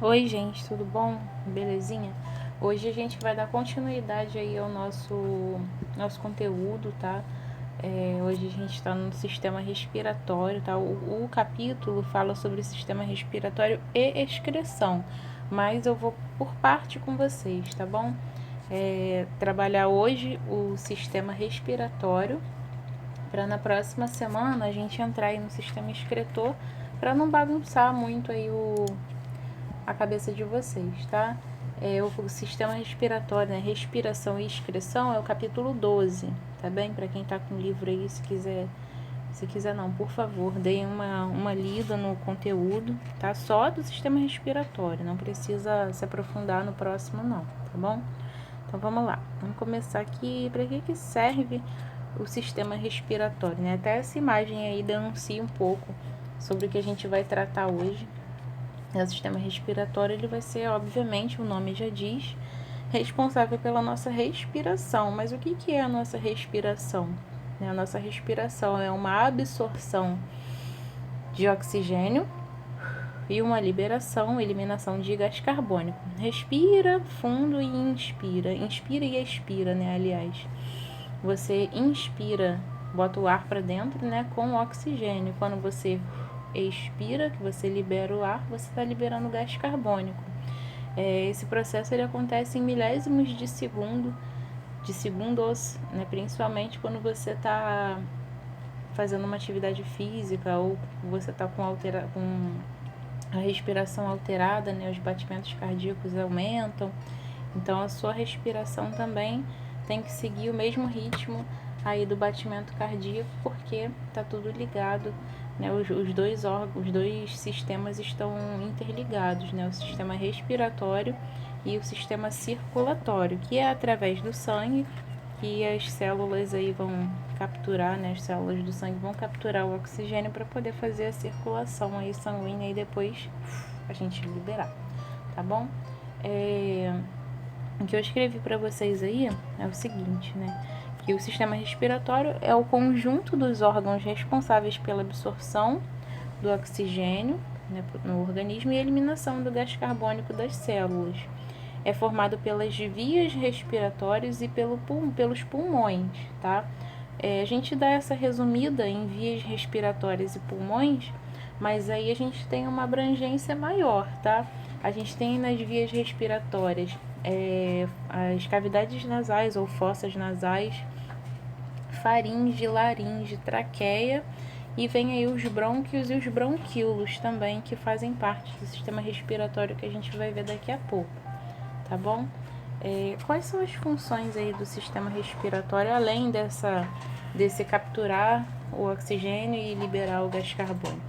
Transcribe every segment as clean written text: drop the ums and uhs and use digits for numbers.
Oi, gente, tudo bom? Belezinha? Hoje a gente vai dar continuidade aí ao nosso conteúdo, tá? Hoje a gente está no sistema respiratório, tá? O capítulo fala sobre o sistema respiratório e excreção, mas eu vou por parte com vocês, tá bom? Trabalhar hoje o sistema respiratório, para na próxima semana a gente entrar aí no sistema excretor, para não bagunçar muito aí a cabeça de vocês, tá? O sistema respiratório, né? Respiração e excreção é o capítulo 12, tá bem? Para quem tá com o livro aí, se quiser não, por favor, deem uma lida no conteúdo, tá? Só do sistema respiratório, não precisa se aprofundar no próximo não, tá bom? Então vamos lá, vamos começar aqui. Para que serve o sistema respiratório, né? Até essa imagem aí denuncia um pouco sobre o que a gente vai tratar hoje. O sistema respiratório, ele vai ser, obviamente, o nome já diz, responsável pela nossa respiração. Mas o que é a nossa respiração? A nossa respiração é uma absorção de oxigênio e uma eliminação de gás carbônico. Respira fundo e inspira. Inspira e expira, né? Aliás, você inspira, bota o ar para dentro, né? Com oxigênio. Quando você expira, que você libera o ar, você está liberando gás carbônico. Esse processo ele acontece em milésimos de segundos, né? Principalmente quando você está fazendo uma atividade física ou você está com a respiração alterada, né? Os batimentos cardíacos aumentam. Então a sua respiração também tem que seguir o mesmo ritmo aí do batimento cardíaco, porque tá tudo ligado, né? Os dois sistemas estão interligados, né? O sistema respiratório e o sistema circulatório, que é através do sangue que as células aí vão capturar, né? As células do sangue vão capturar o oxigênio para poder fazer a circulação aí sanguínea e depois a gente liberar, tá bom? O que eu escrevi para vocês aí é o seguinte, né? Que o sistema respiratório é o conjunto dos órgãos responsáveis pela absorção do oxigênio, né, no organismo e eliminação do gás carbônico das células. É formado pelas vias respiratórias e pelos pulmões, tá? A gente dá essa resumida em vias respiratórias e pulmões, mas aí a gente tem uma abrangência maior, tá? A gente tem nas vias respiratórias as cavidades nasais ou fossas nasais, faringe, laringe, traqueia, e vem aí os brônquios e os bronquíolos também, que fazem parte do sistema respiratório que a gente vai ver daqui a pouco, tá bom? Quais são as funções aí do sistema respiratório, além desse capturar o oxigênio e liberar o gás carbônico?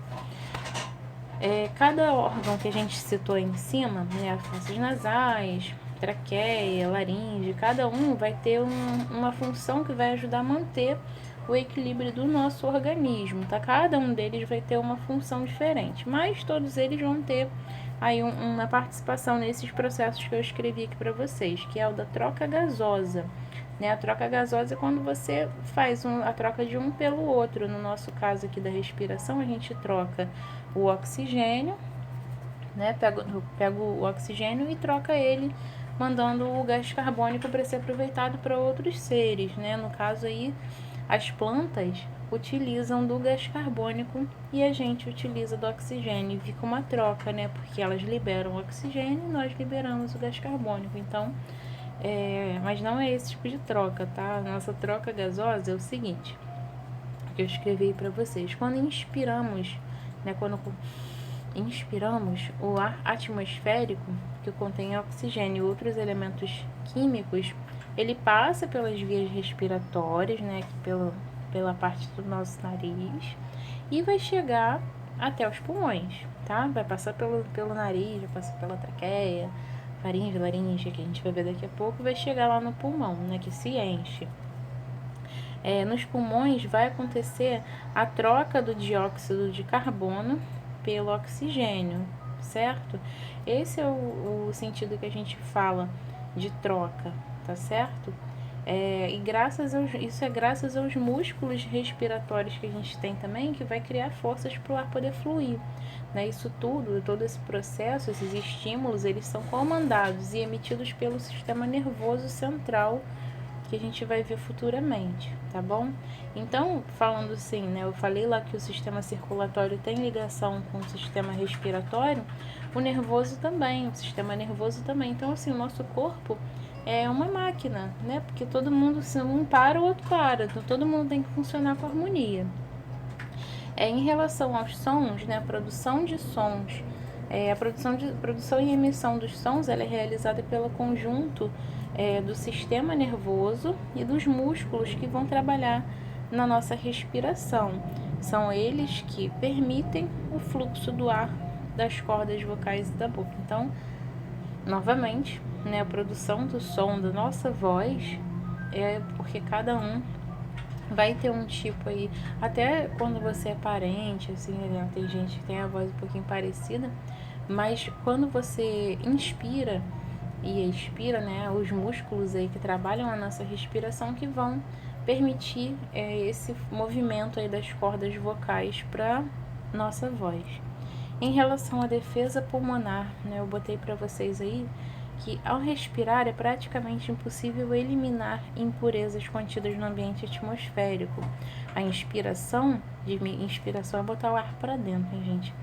Cada órgão que a gente citou aí em cima, né, as fossas nasais, traqueia, laringe, cada um vai ter uma função que vai ajudar a manter o equilíbrio do nosso organismo, tá? Cada um deles vai ter uma função diferente, mas todos eles vão ter aí uma participação nesses processos que eu escrevi aqui para vocês, que é o da troca gasosa. Né? A troca gasosa é quando você faz a troca de um pelo outro. No nosso caso aqui da respiração, a gente troca o oxigênio, né? Pega o oxigênio e troca ele, mandando o gás carbônico para ser aproveitado para outros seres, né? No caso aí, as plantas utilizam do gás carbônico e a gente utiliza do oxigênio. E fica uma troca, né? Porque elas liberam o oxigênio e nós liberamos o gás carbônico. Então, mas não é esse tipo de troca, tá? A nossa troca gasosa é o seguinte, que eu escrevi para vocês. Quando inspiramos, né? Quando inspiramos o ar atmosférico, que contém oxigênio e outros elementos químicos, ele passa pelas vias respiratórias, né, aqui pela parte do nosso nariz, e vai chegar até os pulmões, tá? Vai passar pelo nariz, vai passar pela traqueia, faringe, laringe, que a gente vai ver daqui a pouco, vai chegar lá no pulmão, né, que se enche. Nos pulmões vai acontecer a troca do dióxido de carbono pelo oxigênio, certo? Esse é o sentido que a gente fala de troca, tá certo? Isso é graças aos músculos respiratórios que a gente tem também, que vai criar forças para o ar poder fluir. Né? Isso tudo, todo esse processo, esses estímulos, eles são comandados e emitidos pelo sistema nervoso central, que a gente vai ver futuramente, tá bom? Então, falando assim, né, eu falei lá que o sistema circulatório tem ligação com o sistema respiratório, o nervoso também, o sistema nervoso também. Então, assim, o nosso corpo é uma máquina, né? Porque todo mundo, se um para, o outro para. Então, todo mundo tem que funcionar com harmonia. Em relação aos sons, né, a produção de sons, a produção e emissão dos sons, ela é realizada pelo conjunto do sistema nervoso e dos músculos que vão trabalhar na nossa respiração. São eles que permitem o fluxo do ar das cordas vocais e da boca. Então, novamente, né, a produção do som da nossa voz é porque cada um vai ter um tipo aí, até quando você é parente, assim, né, tem gente que tem a voz um pouquinho parecida, mas quando você inspira e expira, né, os músculos aí que trabalham a nossa respiração que vão permitir esse movimento aí das cordas vocais para nossa voz. Em relação à defesa pulmonar, né, eu botei para vocês aí que ao respirar é praticamente impossível eliminar impurezas contidas no ambiente atmosférico. A inspiração é botar o ar para dentro, hein, gente?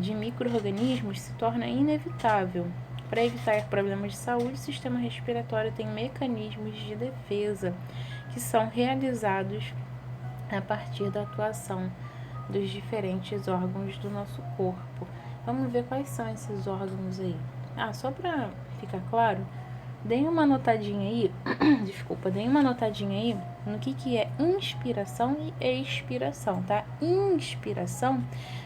De micro-organismos se torna inevitável. Para evitar problemas de saúde, o sistema respiratório tem mecanismos de defesa que são realizados a partir da atuação dos diferentes órgãos do nosso corpo. Vamos ver quais são esses órgãos aí. Só para ficar claro, deem uma notadinha aí, deem uma notadinha aí no que é inspiração e expiração, tá? Inspiração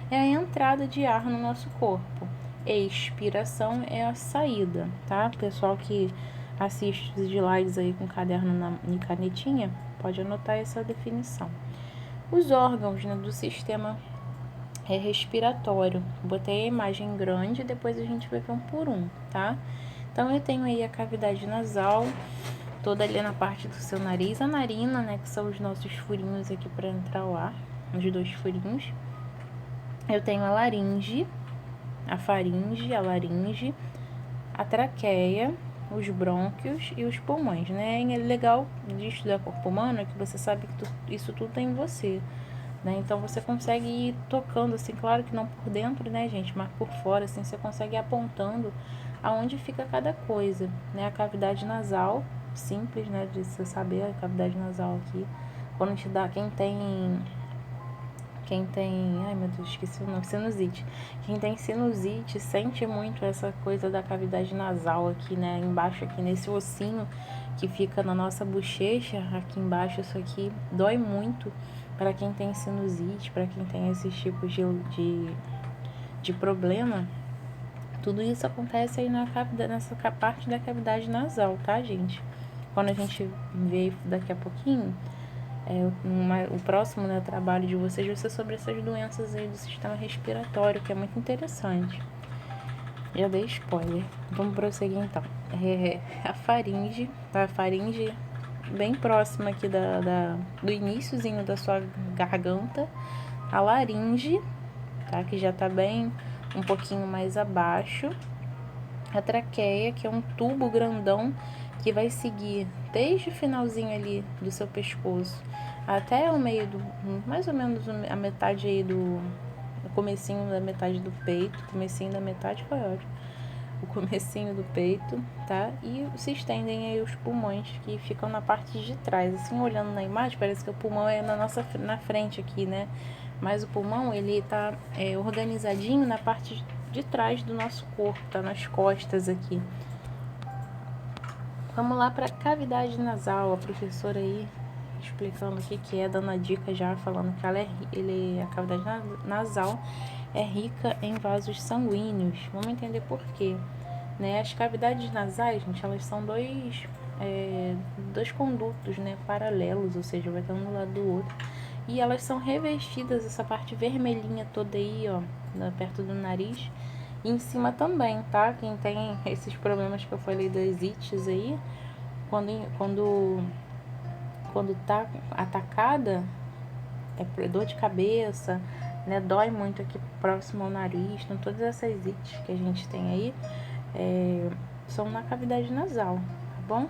é a entrada de ar no nosso corpo. Expiração é a saída, tá? Pessoal que assiste os slides aí com caderno e canetinha, pode anotar essa definição. Os órgãos, né, do sistema respiratório. Botei a imagem grande, depois a gente vai ver um por um, tá? Então, eu tenho aí a cavidade nasal, toda ali na parte do seu nariz, a narina, né, que são os nossos furinhos aqui para entrar o ar, os 2 furinhos. Eu tenho a laringe, a faringe, a laringe, a traqueia, os brônquios e os pulmões, né? E é legal de estudar corpo humano é que você sabe que isso tudo tem em você, né? Então você consegue ir tocando, assim, claro que não por dentro, né, gente, mas por fora, assim, você consegue ir apontando aonde fica cada coisa, né? A cavidade nasal, simples, né, de você saber a cavidade nasal aqui, quando te dá, quem tem, ai meu Deus, esqueci o nome, sinusite. Quem tem sinusite sente muito essa coisa da cavidade nasal aqui, né, embaixo aqui nesse ossinho que fica na nossa bochecha, aqui embaixo, isso aqui dói muito para quem tem sinusite, para quem tem esses tipos de problema. Tudo isso acontece aí nessa parte da cavidade nasal, tá, gente? Quando a gente vê daqui a pouquinho, o próximo, né, trabalho de vocês vai ser sobre essas doenças aí do sistema respiratório, que é muito interessante. Já dei spoiler. Vamos prosseguir então. A faringe bem próxima aqui do iniciozinho da sua garganta. A laringe, tá? Que já tá bem um pouquinho mais abaixo. A traqueia, que é um tubo grandão que vai seguir desde o finalzinho ali do seu pescoço até o meio mais ou menos a metade aí o comecinho da metade do peito. Comecinho da metade foi ótimo. O comecinho do peito, tá? E se estendem aí os pulmões que ficam na parte de trás. Assim, olhando na imagem, parece que o pulmão é na frente aqui, né? Mas o pulmão, ele tá organizadinho na parte de trás do nosso corpo, tá? Nas costas aqui. Vamos lá para a cavidade nasal. A professora aí explicando o que é, dando a dica já, falando que a cavidade nasal é rica em vasos sanguíneos. Vamos entender por quê, né? As cavidades nasais, gente, elas são dois condutos, né, paralelos, ou seja, vai estar um do lado do outro. E elas são revestidas, essa parte vermelhinha toda aí, ó, perto do nariz. E em cima também, tá? Quem tem esses problemas que eu falei das ites aí, quando tá atacada, é dor de cabeça, né? Dói muito aqui próximo ao nariz. Então, todas essas ites que a gente tem aí são na cavidade nasal, tá bom?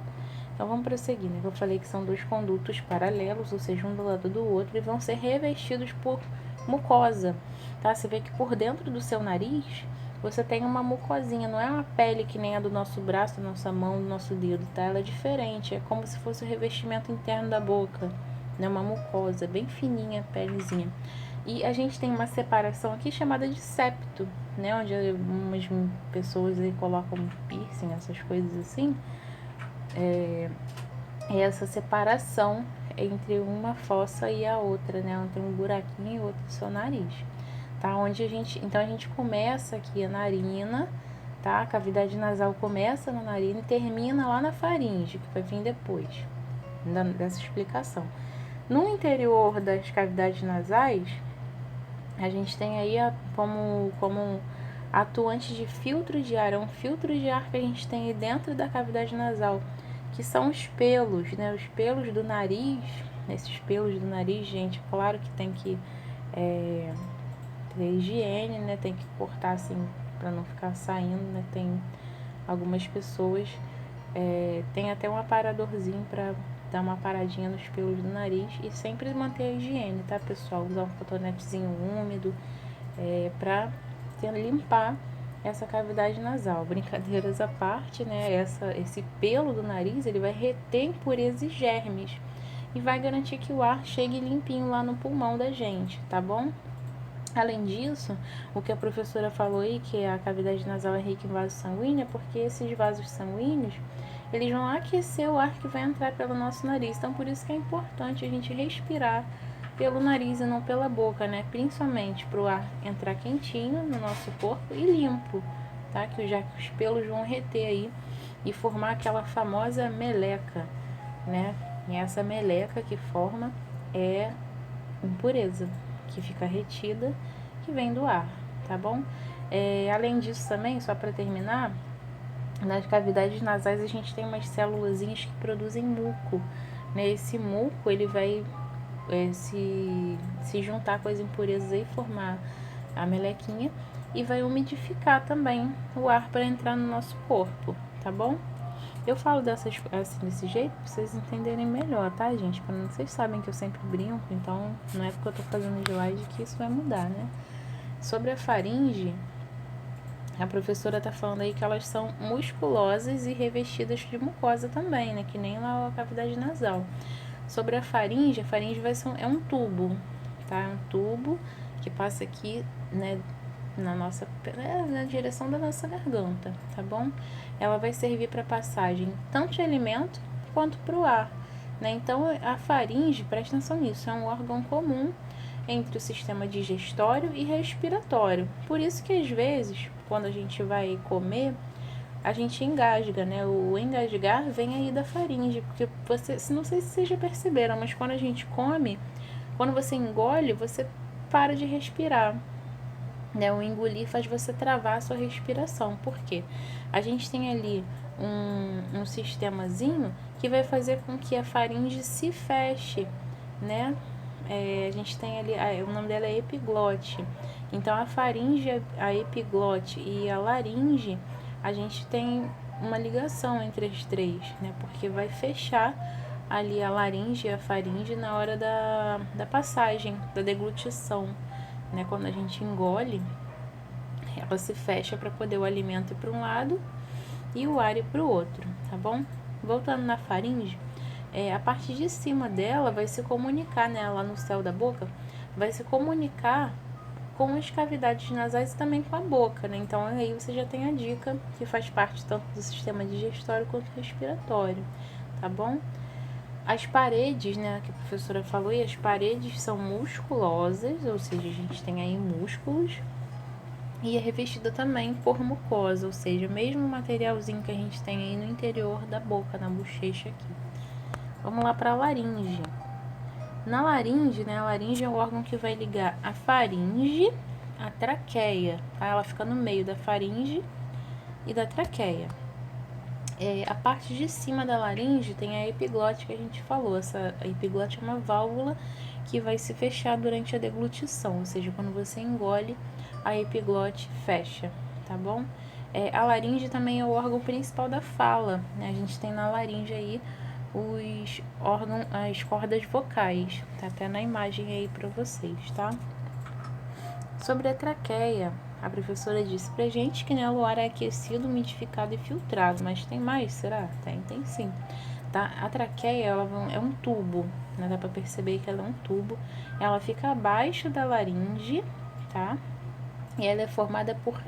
Então, vamos prosseguir, né? Eu falei que são dois condutos paralelos, ou seja, um do lado do outro, e vão ser revestidos por mucosa, tá? Você vê que por dentro do seu nariz, você tem uma mucosinha, não é uma pele que nem a do nosso braço, da nossa mão, do nosso dedo, tá? Ela é diferente, é como se fosse o revestimento interno da boca, né? Uma mucosa, bem fininha, pelezinha. E a gente tem uma separação aqui chamada de septo, né? Onde algumas pessoas aí colocam piercing, essas coisas assim. É essa separação entre uma fossa e a outra, né? Onde tem um buraquinho e outro do seu nariz, tá? Então a gente começa aqui a narina, tá? A cavidade nasal começa na narina e termina lá na faringe, que vai vir depois dessa explicação. No interior das cavidades nasais, a gente tem aí como atuante de filtro de ar, é um filtro de ar que a gente tem aí dentro da cavidade nasal, que são os pelos, né? Os pelos do nariz. Esses pelos do nariz, gente, claro que tem que ter higiene, né? Tem que cortar assim para não ficar saindo, né? Tem algumas pessoas tem até um aparadorzinho para dar uma paradinha nos pelos do nariz e sempre manter a higiene, tá, pessoal? Usar um cotonetezinho úmido para limpar essa cavidade nasal. Brincadeiras à parte, né? Esse pelo do nariz, ele vai reter impurezas e germes e vai garantir que o ar chegue limpinho lá no pulmão da gente, tá bom? Além disso, o que a professora falou aí, que a cavidade nasal é rica em vasos sanguíneos, é porque esses vasos sanguíneos, eles vão aquecer o ar que vai entrar pelo nosso nariz. Então, por isso que é importante a gente respirar pelo nariz e não pela boca, né? Principalmente para o ar entrar quentinho no nosso corpo e limpo, tá? Já que os pelos vão reter aí e formar aquela famosa meleca, né? E essa meleca que forma é impureza, que fica retida, que vem do ar, tá bom? Além disso também, só para terminar, nas cavidades nasais a gente tem umas célulazinhas que produzem muco, né? Esse muco, ele vai se juntar com as impurezas e formar a melequinha e vai umidificar também o ar para entrar no nosso corpo, tá bom? Eu falo desse jeito pra vocês entenderem melhor, tá, gente? Vocês sabem que eu sempre brinco, então não é porque eu tô fazendo slide que isso vai mudar, né? Sobre a faringe, a professora tá falando aí que elas são musculosas e revestidas de mucosa também, né? Que nem lá a cavidade nasal. Sobre a faringe vai ser um tubo, tá? Um tubo que passa aqui, né? Na direção da nossa garganta, tá bom? Ela vai servir para passagem tanto de alimento quanto para o ar, né? Então, a faringe, presta atenção nisso, é um órgão comum entre o sistema digestório e respiratório. Por isso que, às vezes, quando a gente vai comer, a gente engasga, né? O engasgar vem aí da faringe, porque não sei se vocês já perceberam, mas quando a gente come, quando você engole, você para de respirar. Né, o engolir faz você travar a sua respiração. Por quê? A gente tem ali um sistemazinho que vai fazer com que a faringe se feche, né? A gente tem ali, o nome dela é epiglote. Então, a faringe, a epiglote e a laringe, a gente tem uma ligação entre as três, né? Porque vai fechar ali a laringe e a faringe na hora da passagem, da deglutição. Né, quando a gente engole, ela se fecha para poder o alimento ir para um lado e o ar ir para o outro, tá bom? Voltando na faringe, a parte de cima dela vai se comunicar, né, lá no céu da boca, vai se comunicar com as cavidades nasais e também com a boca, né? Então aí você já tem a dica que faz parte tanto do sistema digestório quanto respiratório, tá bom? As paredes, né, que a professora falou, e as paredes são musculosas, ou seja, a gente tem aí músculos, e é revestida também por mucosa, ou seja, o mesmo materialzinho que a gente tem aí no interior da boca, na bochecha aqui. Vamos lá para a laringe. Na laringe, né, a laringe é o órgão que vai ligar a faringe à traqueia, tá? Ela fica no meio da faringe e da traqueia. A parte de cima da laringe tem a epiglote que a gente falou. A epiglote é uma válvula que vai se fechar durante a deglutição, ou seja, quando você engole, a epiglote fecha, tá bom? A laringe também é o órgão principal da fala, né? A gente tem na laringe aí os órgãos, as cordas vocais, tá até na imagem aí para vocês, tá? Sobre a traqueia, a professora disse pra gente que nela o ar é aquecido, umidificado e filtrado, mas tem mais, será? Tem sim. Tá? A traqueia ela é um tubo, né? Dá pra perceber que ela é um tubo. Ela fica abaixo da laringe, tá? E ela é formada por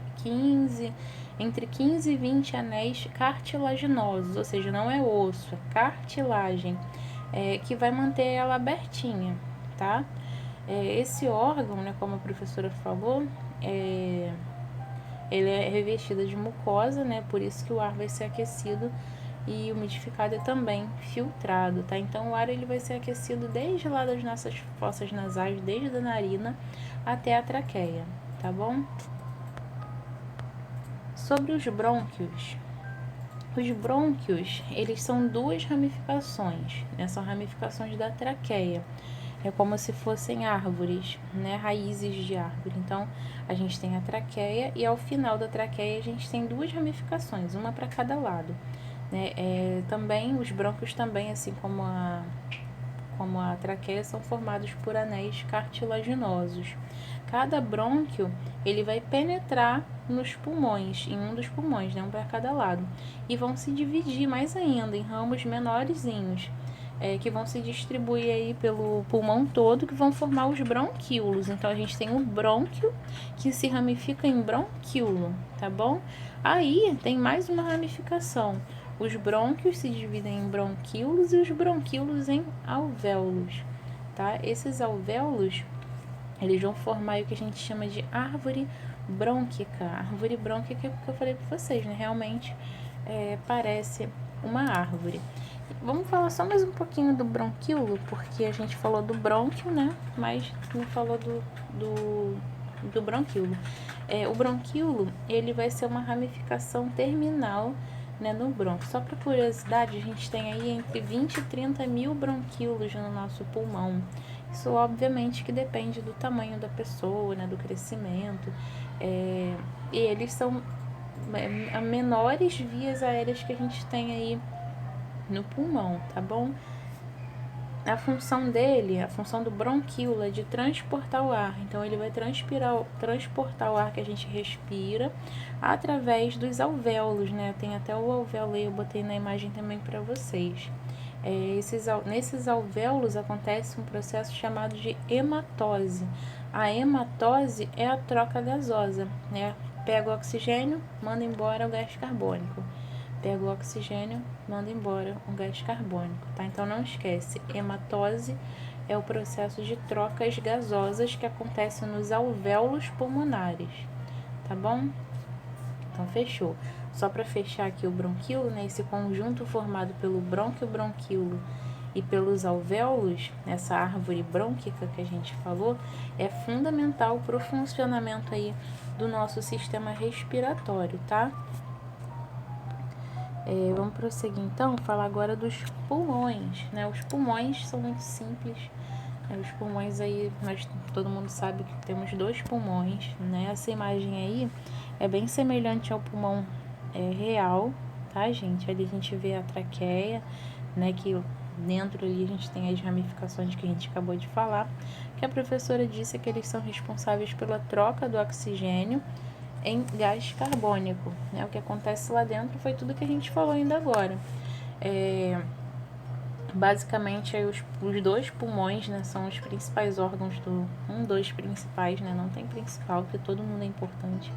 entre 15 e 20 anéis cartilaginosos, ou seja, não é osso, é cartilagem, que vai manter ela abertinha, tá? Esse órgão, né, como a professora falou, ele é revestido de mucosa, né? Por isso que o ar vai ser aquecido e umidificado e também filtrado, tá? Então o ar ele vai ser aquecido desde lá das nossas fossas nasais, desde a narina até a traqueia, tá bom? Sobre os brônquios. Os brônquios, eles são duas ramificações, né? São ramificações da traqueia. É como se fossem árvores, né? Raízes de árvore. Então, a gente tem a traqueia e ao final da traqueia a gente tem duas ramificações, uma para cada lado, né? Também, os brônquios também, assim como a traqueia, são formados por anéis cartilaginosos. Cada brônquio, ele vai penetrar nos pulmões, em um dos pulmões, né? Um para cada lado. E vão se dividir mais ainda em ramos menorzinhos, que vão se distribuir aí pelo pulmão todo, que vão formar os bronquíolos. Então, a gente tem o brônquio, que se ramifica em bronquíolo, tá bom? Aí, tem mais uma ramificação. Os brônquios se dividem em bronquíolos e os bronquíolos em alvéolos, tá? Esses alvéolos, eles vão formar o que a gente chama de árvore brônquica. Árvore brônquica que eu falei para vocês, né? Realmente parece uma árvore. Vamos falar só mais um pouquinho do bronquíolo, porque a gente falou do brônquio, né? Mas não falou do bronquíolo. O bronquíolo, ele vai ser uma ramificação terminal, né, no brônquio. Só para curiosidade, a gente tem aí entre 20 e 30 mil bronquíolos no nosso pulmão. Isso, obviamente, que depende do tamanho da pessoa, né, do crescimento. E eles são menores vias aéreas que a gente tem aí no pulmão, tá bom? A função dele, a função do bronquíolo é de transportar o ar. Então, ele vai transportar o ar que a gente respira através dos alvéolos, né? Tem até o alvéolo aí, eu botei na imagem também para vocês. Nesses alvéolos acontece um processo chamado de hematose. A hematose é a troca gasosa, né? Pega o oxigênio, manda embora o gás carbônico. Pega o oxigênio, manda embora o gás carbônico, tá? Então não esquece, hematose é o processo de trocas gasosas que acontece nos alvéolos pulmonares, tá bom? Então fechou. Só para fechar aqui o bronquíolo, né? Esse conjunto formado pelo bronquio-bronquíolo e pelos alvéolos, essa árvore brônquica que a gente falou, é fundamental para o funcionamento aí do nosso sistema respiratório, tá? Vamos prosseguir então, falar agora dos pulmões, né? Os pulmões são muito simples. Os pulmões aí, todo mundo sabe que temos dois pulmões, né? Essa imagem aí é bem semelhante ao pulmão real, tá, gente? Ali a gente vê a traqueia, né? Que dentro ali a gente tem as ramificações que a gente acabou de falar, que a professora disse que eles são responsáveis pela troca do oxigênio em gás carbônico, né? O que acontece lá dentro foi tudo que a gente falou ainda agora. Basicamente, aí os dois pulmões, né, são os principais órgãos dos principais, né, não tem principal, porque todo mundo é importante,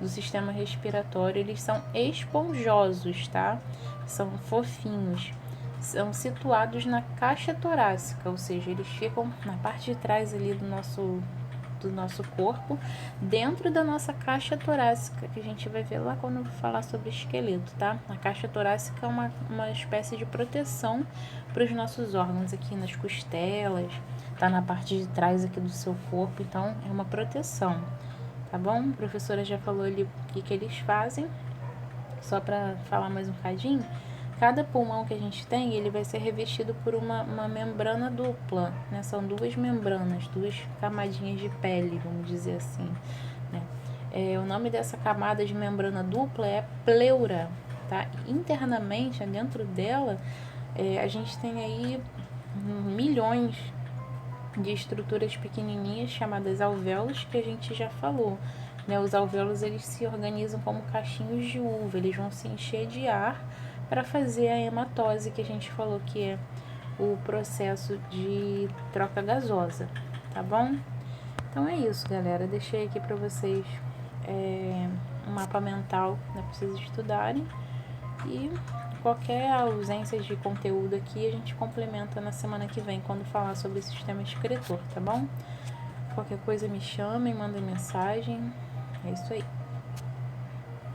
do sistema respiratório. Eles são esponjosos, tá? São fofinhos. São situados na caixa torácica, ou seja, eles ficam na parte de trás ali do nosso corpo, dentro da nossa caixa torácica, que a gente vai ver lá quando eu falar sobre esqueleto, tá? A caixa torácica é uma espécie de proteção para os nossos órgãos aqui nas costelas, tá na parte de trás aqui do seu corpo, então é uma proteção, tá bom? A professora já falou ali o que eles fazem. só para falar mais um cadinho, cada pulmão que a gente tem, ele vai ser revestido por uma membrana dupla, né? São duas membranas, duas camadinhas de pele, vamos dizer assim, né? O nome dessa camada de membrana dupla é pleura, tá? Internamente, dentro dela, a gente tem aí milhões de estruturas pequenininhas chamadas alvéolos, que a gente já falou, né? Os alvéolos, eles se organizam como cachinhos de uva, eles vão se encher de ar para fazer a hematose, que a gente falou que é o processo de troca gasosa, tá bom? Então é isso, galera. Deixei aqui para vocês um mapa mental, né, para vocês estudarem. E qualquer ausência de conteúdo aqui a gente complementa na semana que vem, quando falar sobre o sistema excretor, tá bom? Qualquer coisa me chamem, mandem mensagem. É isso aí.